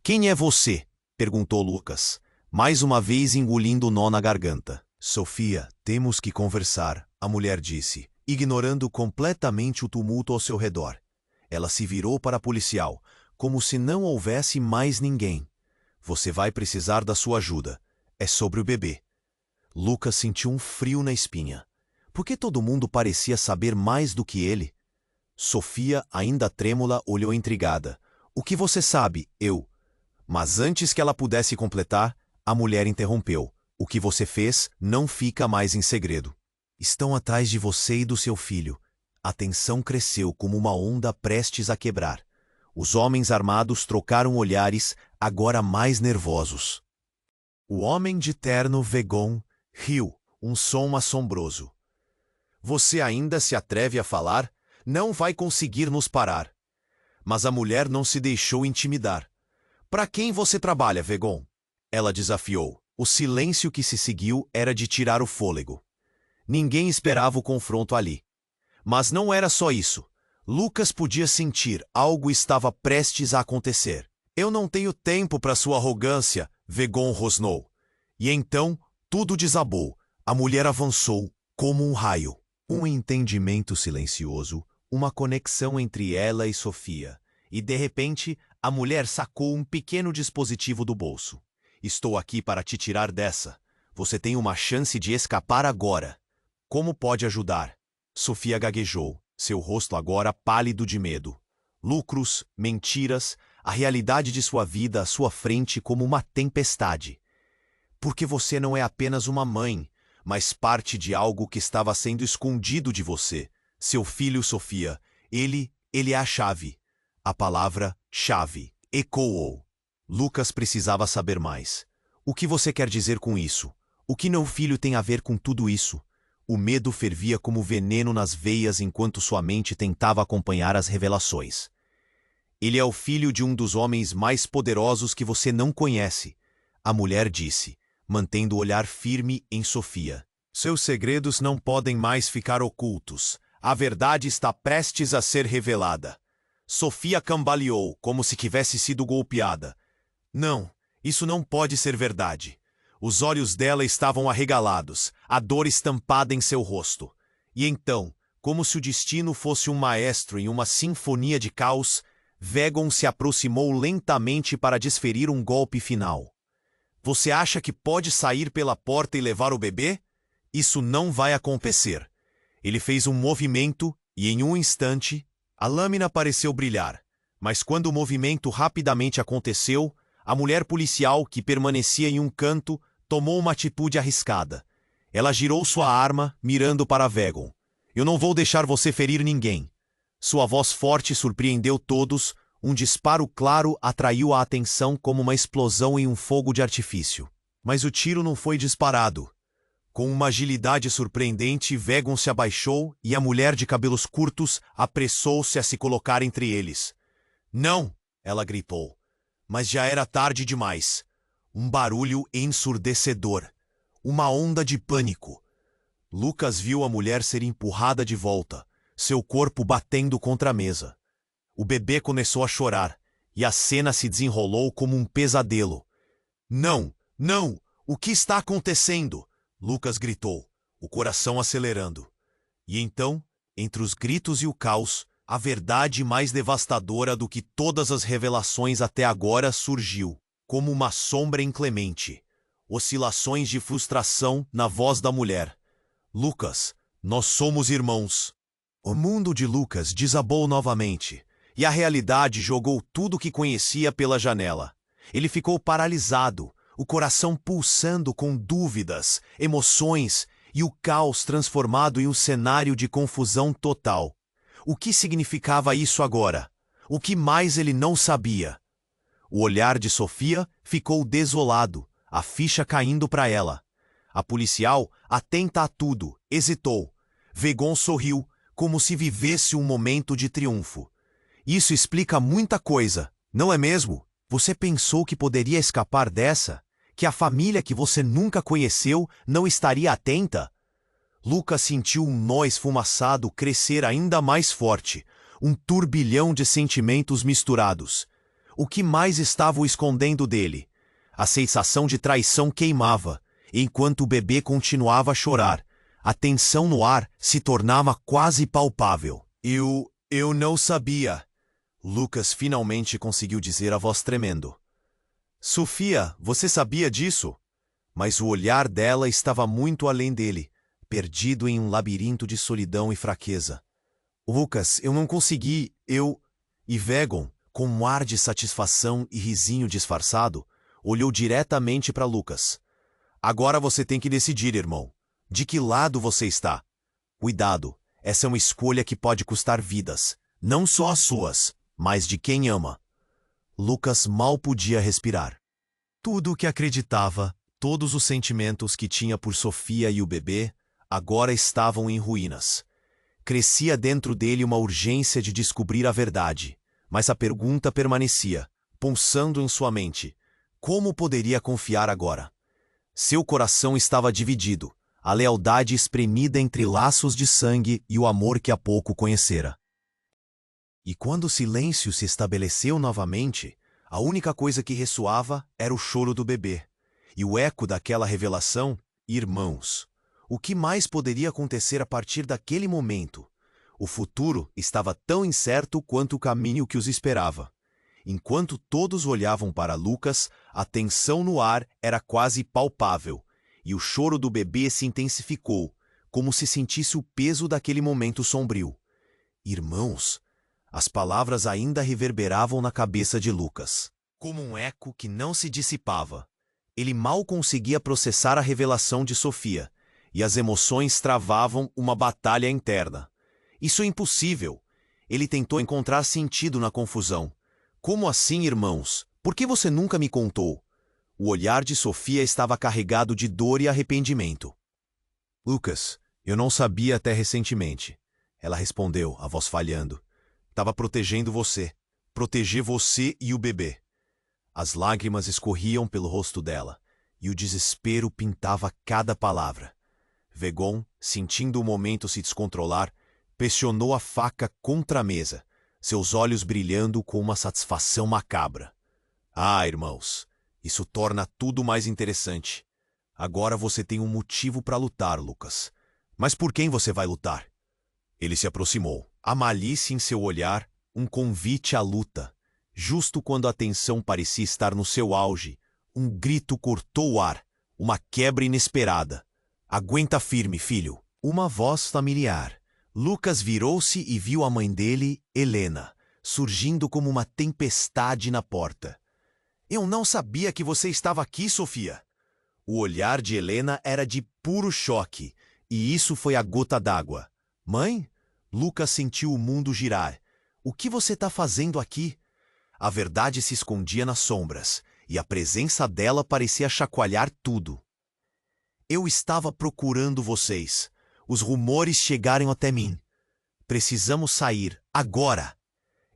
"Quem é você?" perguntou Lucas, mais uma vez engolindo o nó na garganta. "Sofia, temos que conversar", a mulher disse, ignorando completamente o tumulto ao seu redor. Ela se virou para a policial, como se não houvesse mais ninguém. "Você vai precisar da sua ajuda. É sobre o bebê." Lucas sentiu um frio na espinha. Por que todo mundo parecia saber mais do que ele? Sofia, ainda trêmula, olhou intrigada. "O que você sabe, eu?" Mas antes que ela pudesse completar, a mulher interrompeu. "O que você fez não fica mais em segredo. Estão atrás de você e do seu filho." A tensão cresceu como uma onda prestes a quebrar. Os homens armados trocaram olhares, agora mais nervosos. O homem de terno Vegon riu, um som assombroso. "Você ainda se atreve a falar? Não vai conseguir nos parar." Mas a mulher não se deixou intimidar. "Para quem você trabalha, Vegon?" Ela desafiou. O silêncio que se seguiu era de tirar o fôlego. Ninguém esperava o confronto ali. Mas não era só isso. Lucas podia sentir algo estava prestes a acontecer. "Eu não tenho tempo para sua arrogância", Vegon rosnou. E então tudo desabou. A mulher avançou como um raio. Um entendimento silencioso, uma conexão entre ela e Sofia. E de repente, a mulher sacou um pequeno dispositivo do bolso. "Estou aqui para te tirar dessa. Você tem uma chance de escapar agora. Como pode ajudar?" Sofia gaguejou, seu rosto agora pálido de medo. Lucros, mentiras, a realidade de sua vida à sua frente como uma tempestade. "Porque você não é apenas uma mãe, mas parte de algo que estava sendo escondido de você. Seu filho, Sofia, ele é a chave." A palavra chave ecoou. Lucas precisava saber mais. "O que você quer dizer com isso? O que meu filho tem a ver com tudo isso?" O medo fervia como veneno nas veias enquanto sua mente tentava acompanhar as revelações. "Ele é o filho de um dos homens mais poderosos que você não conhece", a mulher disse, mantendo o olhar firme em Sofia. "Seus segredos não podem mais ficar ocultos. A verdade está prestes a ser revelada." Sofia cambaleou, como se tivesse sido golpeada. "Não, isso não pode ser verdade." Os olhos dela estavam arregalados, a dor estampada em seu rosto. E então, como se o destino fosse um maestro em uma sinfonia de caos, Vegon se aproximou lentamente para desferir um golpe final. "Você acha que pode sair pela porta e levar o bebê? Isso não vai acontecer." Ele fez um movimento e, em um instante, a lâmina pareceu brilhar. Mas quando o movimento rapidamente aconteceu, a mulher policial, que permanecia em um canto, tomou uma atitude arriscada. Ela girou sua arma, mirando para Vegon. "Eu não vou deixar você ferir ninguém." Sua voz forte surpreendeu todos, um disparo claro atraiu a atenção como uma explosão em um fogo de artifício. Mas o tiro não foi disparado. Com uma agilidade surpreendente, Vegon se abaixou e a mulher de cabelos curtos apressou-se a se colocar entre eles. "Não!" ela gritou. Mas já era tarde demais. Um barulho ensurdecedor. Uma onda de pânico. Lucas viu a mulher ser empurrada de volta, seu corpo batendo contra a mesa. O bebê começou a chorar, e a cena se desenrolou como um pesadelo. "Não! Não! O que está acontecendo?" Lucas gritou, o coração acelerando. E então, entre os gritos e o caos, A verdade mais devastadora do que todas as revelações até agora surgiu, como uma sombra inclemente. Oscilações de frustração na voz da mulher. Lucas, nós somos irmãos. O mundo de Lucas desabou novamente, e a realidade jogou tudo o que conhecia pela janela. Ele ficou paralisado, o coração pulsando com dúvidas, emoções e o caos transformado em um cenário de confusão total. O que significava isso agora? O que mais ele não sabia? O olhar de Sofia ficou desolado, a ficha caindo para ela. A policial, atenta a tudo, hesitou. Vegon sorriu, como se vivesse um momento de triunfo. Isso explica muita coisa, não é mesmo? Você pensou que poderia escapar dessa? Que a família que você nunca conheceu não estaria atenta? Lucas sentiu um nó esfumaçado crescer ainda mais forte, um turbilhão de sentimentos misturados. O que mais estava o escondendo dele? A sensação de traição queimava, enquanto o bebê continuava a chorar. A tensão no ar se tornava quase palpável. Eu não sabia. Lucas finalmente conseguiu dizer a voz tremendo. Sofia, você sabia disso? Mas o olhar dela estava muito além dele, perdido em um labirinto de solidão e fraqueza. Lucas, eu não consegui, E Vegon, com um ar de satisfação e risinho disfarçado, olhou diretamente para Lucas. Agora você tem que decidir, irmão. De que lado você está? Cuidado, essa é uma escolha que pode custar vidas. Não só as suas, mas de quem ama. Lucas mal podia respirar. Tudo o que acreditava, todos os sentimentos que tinha por Sofia e o bebê, agora estavam em ruínas. Crescia dentro dele uma urgência de descobrir a verdade, mas a pergunta permanecia, pulsando em sua mente. Como poderia confiar agora? Seu coração estava dividido, a lealdade espremida entre laços de sangue e o amor que há pouco conhecera. E quando o silêncio se estabeleceu novamente, a única coisa que ressoava era o choro do bebê. E o eco daquela revelação, irmãos. O que mais poderia acontecer a partir daquele momento? O futuro estava tão incerto quanto o caminho que os esperava. Enquanto todos olhavam para Lucas, a tensão no ar era quase palpável, e o choro do bebê se intensificou, como se sentisse o peso daquele momento sombrio. Irmãos, as palavras ainda reverberavam na cabeça de Lucas, como um eco que não se dissipava. Ele mal conseguia processar a revelação de Sofia, e as emoções travavam uma batalha interna. Isso é impossível. Ele tentou encontrar sentido na confusão. Como assim, irmãos? Por que você nunca me contou? O olhar de Sofia estava carregado de dor e arrependimento. Lucas, eu não sabia até recentemente. Ela respondeu, a voz falhando. Estava protegendo você. Proteger você e o bebê. As lágrimas escorriam pelo rosto dela, e o desespero pintava cada palavra. Vegon, sentindo o momento se descontrolar, pressionou a faca contra a mesa, seus olhos brilhando com uma satisfação macabra. Ah, irmãos, isso torna tudo mais interessante. Agora você tem um motivo para lutar, Lucas. Mas por quem você vai lutar? Ele se aproximou. A malícia em seu olhar, um convite à luta. Justo quando a tensão parecia estar no seu auge, um grito cortou o ar, uma quebra inesperada. Aguenta firme, filho. Uma voz familiar. Lucas virou-se e viu a mãe dele, Helena, surgindo como uma tempestade na porta. Eu não sabia que você estava aqui, Sofia. O olhar de Helena era de puro choque, e isso foi a gota d'água. Mãe? Lucas sentiu o mundo girar. O que você está fazendo aqui? A verdade se escondia nas sombras, e a presença dela parecia chacoalhar tudo. Eu estava procurando vocês. Os rumores chegaram até mim. Precisamos sair, agora.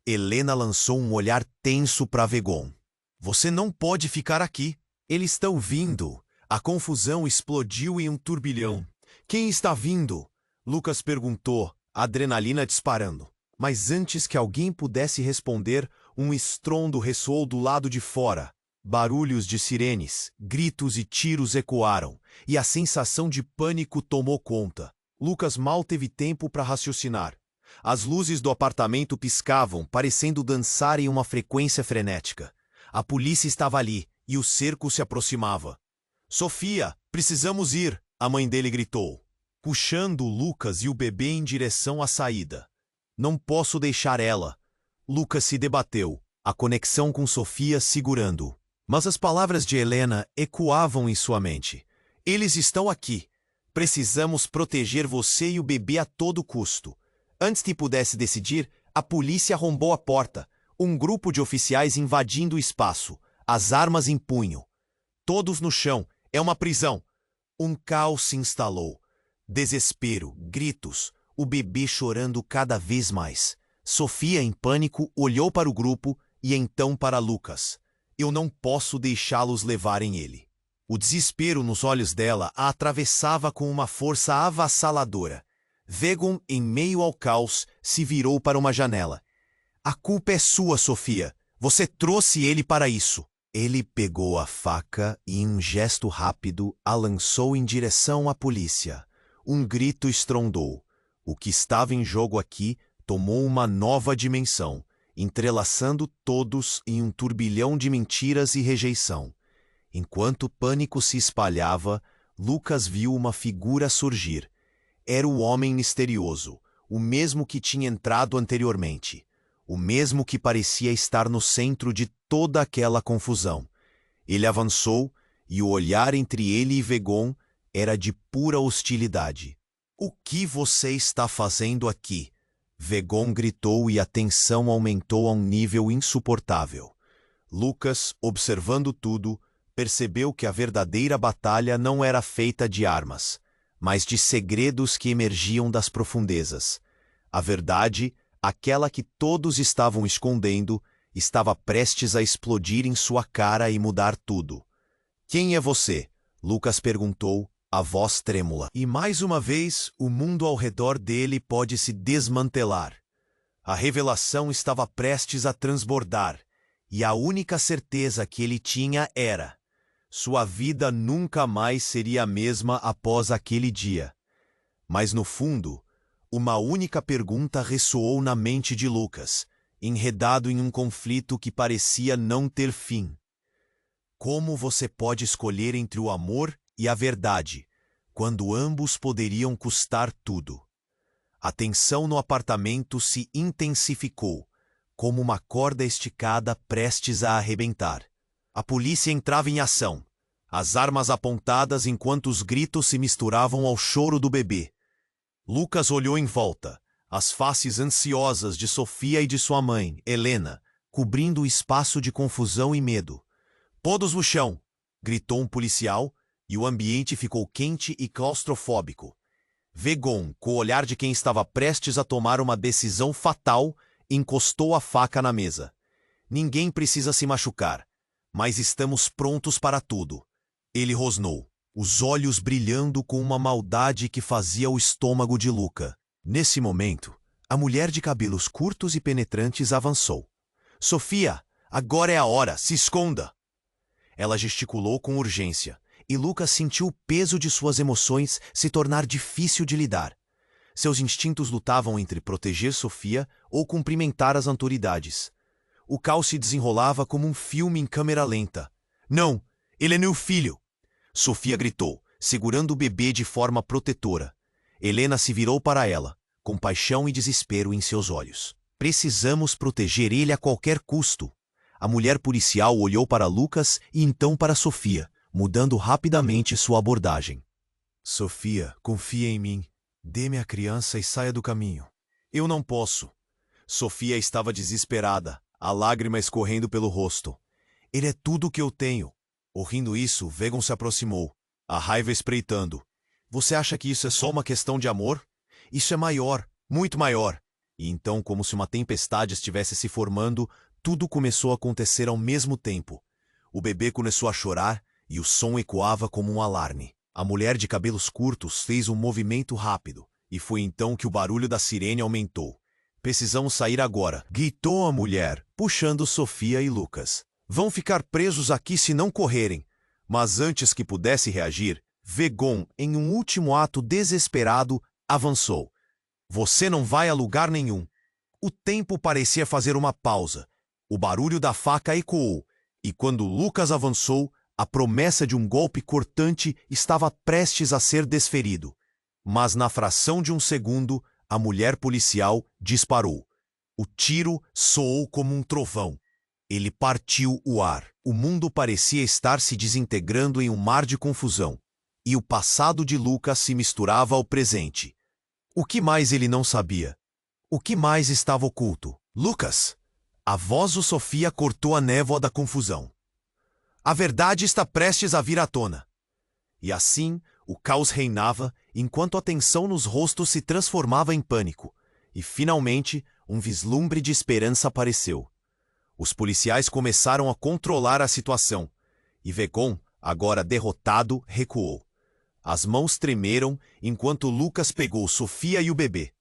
Helena lançou um olhar tenso para Vegon. Você não pode ficar aqui. Eles estão vindo. A confusão explodiu em um turbilhão. Quem está vindo? Lucas perguntou, a adrenalina disparando. Mas antes que alguém pudesse responder, um estrondo ressoou do lado de fora. Barulhos de sirenes, gritos e tiros ecoaram, e a sensação de pânico tomou conta. Lucas mal teve tempo para raciocinar. As luzes do apartamento piscavam, parecendo dançar em uma frequência frenética. A polícia estava ali, e o cerco se aproximava. Sofia, precisamos ir, a mãe dele gritou, puxando Lucas e o bebê em direção à saída. Não posso deixar ela. Lucas se debateu, a conexão com Sofia segurando-o. Mas as palavras de Helena ecoavam em sua mente. Eles estão aqui. Precisamos proteger você e o bebê a todo custo. Antes que pudesse decidir, a polícia arrombou a porta. Um grupo de oficiais invadindo o espaço, as armas em punho. Todos no chão. É uma prisão. Um caos se instalou. Desespero, gritos, o bebê chorando cada vez mais. Sofia, em pânico, olhou para o grupo e então para Lucas. Eu não posso deixá-los levarem ele. O desespero nos olhos dela a atravessava com uma força avassaladora. Vegon, em meio ao caos, se virou para uma janela. A culpa é sua, Sofia. Você trouxe ele para isso. Ele pegou a faca e, em um gesto rápido, a lançou em direção à polícia. Um grito estrondou. O que estava em jogo aqui tomou uma nova dimensão, entrelaçando todos em um turbilhão de mentiras e rejeição. Enquanto o pânico se espalhava, Lucas viu uma figura surgir. Era o homem misterioso, o mesmo que tinha entrado anteriormente, o mesmo que parecia estar no centro de toda aquela confusão. Ele avançou, e o olhar entre ele e Vegon era de pura hostilidade. O que você está fazendo aqui? Vegon gritou e a tensão aumentou a um nível insuportável. Lucas, observando tudo, percebeu que a verdadeira batalha não era feita de armas, mas de segredos que emergiam das profundezas. A verdade, aquela que todos estavam escondendo, estava prestes a explodir em sua cara e mudar tudo. Quem é você? Lucas perguntou, a voz trêmula. E mais uma vez, o mundo ao redor dele pode se desmantelar. A revelação estava prestes a transbordar, e a única certeza que ele tinha era: sua vida nunca mais seria a mesma após aquele dia. Mas no fundo, uma única pergunta ressoou na mente de Lucas, enredado em um conflito que parecia não ter fim. Como você pode escolher entre o amor e a verdade, quando ambos poderiam custar tudo? A tensão no apartamento se intensificou, como uma corda esticada prestes a arrebentar. A polícia entrava em ação, as armas apontadas enquanto os gritos se misturavam ao choro do bebê. Lucas olhou em volta, as faces ansiosas de Sofia e de sua mãe, Helena, cobrindo o espaço de confusão e medo. Todos no chão! Gritou um policial, e o ambiente ficou quente e claustrofóbico. Vegon, com o olhar de quem estava prestes a tomar uma decisão fatal, encostou a faca na mesa. Ninguém precisa se machucar, mas estamos prontos para tudo. Ele rosnou, os olhos brilhando com uma maldade que fazia o estômago de Luca. Nesse momento, a mulher de cabelos curtos e penetrantes avançou. Sofia, agora é a hora, se esconda! Ela gesticulou com urgência, e Lucas sentiu o peso de suas emoções se tornar difícil de lidar. Seus instintos lutavam entre proteger Sofia ou cumprimentar as autoridades. O caos se desenrolava como um filme em câmera lenta. Não, ele é meu filho! Sofia gritou, segurando o bebê de forma protetora. Helena se virou para ela, com paixão e desespero em seus olhos. Precisamos proteger ele a qualquer custo. A mulher policial olhou para Lucas e então para Sofia, mudando rapidamente sua abordagem. Sofia, confia em mim. Dê-me a criança e saia do caminho. Eu não posso. Sofia estava desesperada, a lágrima escorrendo pelo rosto. Ele é tudo o que eu tenho. Ouvindo isso, Vegon se aproximou, a raiva espreitando. Você acha que isso é só uma questão de amor? Isso é maior, muito maior. E então, como se uma tempestade estivesse se formando, tudo começou a acontecer ao mesmo tempo. O bebê começou a chorar e o som ecoava como um alarme. A mulher de cabelos curtos fez um movimento rápido, e foi então que o barulho da sirene aumentou. Precisamos sair agora, gritou a mulher, puxando Sofia e Lucas. Vão ficar presos aqui se não correrem. Mas antes que pudesse reagir, Vegon, em um último ato desesperado, avançou. Você não vai a lugar nenhum. O tempo parecia fazer uma pausa. O barulho da faca ecoou, e quando Lucas avançou, a promessa de um golpe cortante estava prestes a ser desferido. Mas na fração de um segundo, a mulher policial disparou. O tiro soou como um trovão. Ele partiu o ar. O mundo parecia estar se desintegrando em um mar de confusão. E o passado de Lucas se misturava ao presente. O que mais ele não sabia? O que mais estava oculto? Lucas! A voz de Sofia cortou a névoa da confusão. A verdade está prestes a vir à tona. E assim, o caos reinava, enquanto a tensão nos rostos se transformava em pânico. E, finalmente, um vislumbre de esperança apareceu. Os policiais começaram a controlar a situação. E Vegon, agora derrotado, recuou. As mãos tremeram enquanto Lucas pegou Sofia e o bebê.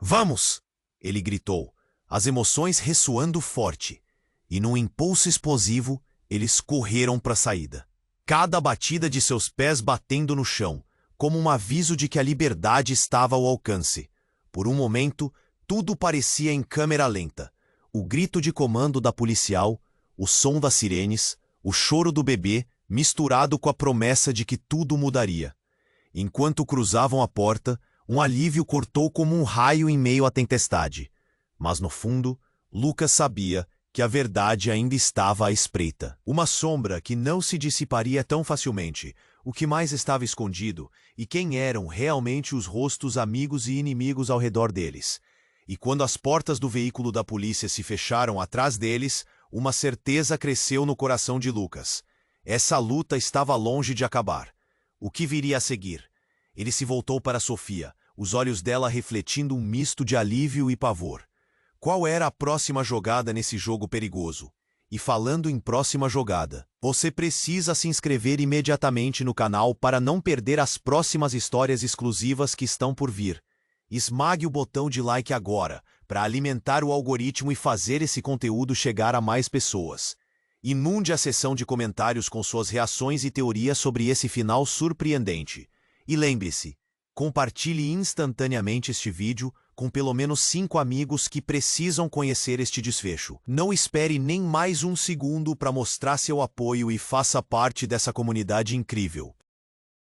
Vamos! Ele gritou, as emoções ressoando forte. E num impulso explosivo, eles correram para a saída. Cada batida de seus pés batendo no chão, como um aviso de que a liberdade estava ao alcance. Por um momento, tudo parecia em câmera lenta. O grito de comando da policial, o som das sirenes, o choro do bebê, misturado com a promessa de que tudo mudaria. Enquanto cruzavam a porta, um alívio cortou como um raio em meio à tempestade. Mas no fundo, Lucas sabia que a verdade ainda estava à espreita. Uma sombra que não se dissiparia tão facilmente. O que mais estava escondido e quem eram realmente os rostos amigos e inimigos ao redor deles. E quando as portas do veículo da polícia se fecharam atrás deles, uma certeza cresceu no coração de Lucas. Essa luta estava longe de acabar. O que viria a seguir? Ele se voltou para Sofia, os olhos dela refletindo um misto de alívio e pavor. Qual era a próxima jogada nesse jogo perigoso? E falando em próxima jogada, você precisa se inscrever imediatamente no canal para não perder as próximas histórias exclusivas que estão por vir. Esmague o botão de like agora, para alimentar o algoritmo e fazer esse conteúdo chegar a mais pessoas. Inunde a seção de comentários com suas reações e teorias sobre esse final surpreendente. E lembre-se, compartilhe instantaneamente este vídeo com pelo menos 5 amigos que precisam conhecer este desfecho. Não espere nem mais um segundo para mostrar seu apoio e faça parte dessa comunidade incrível.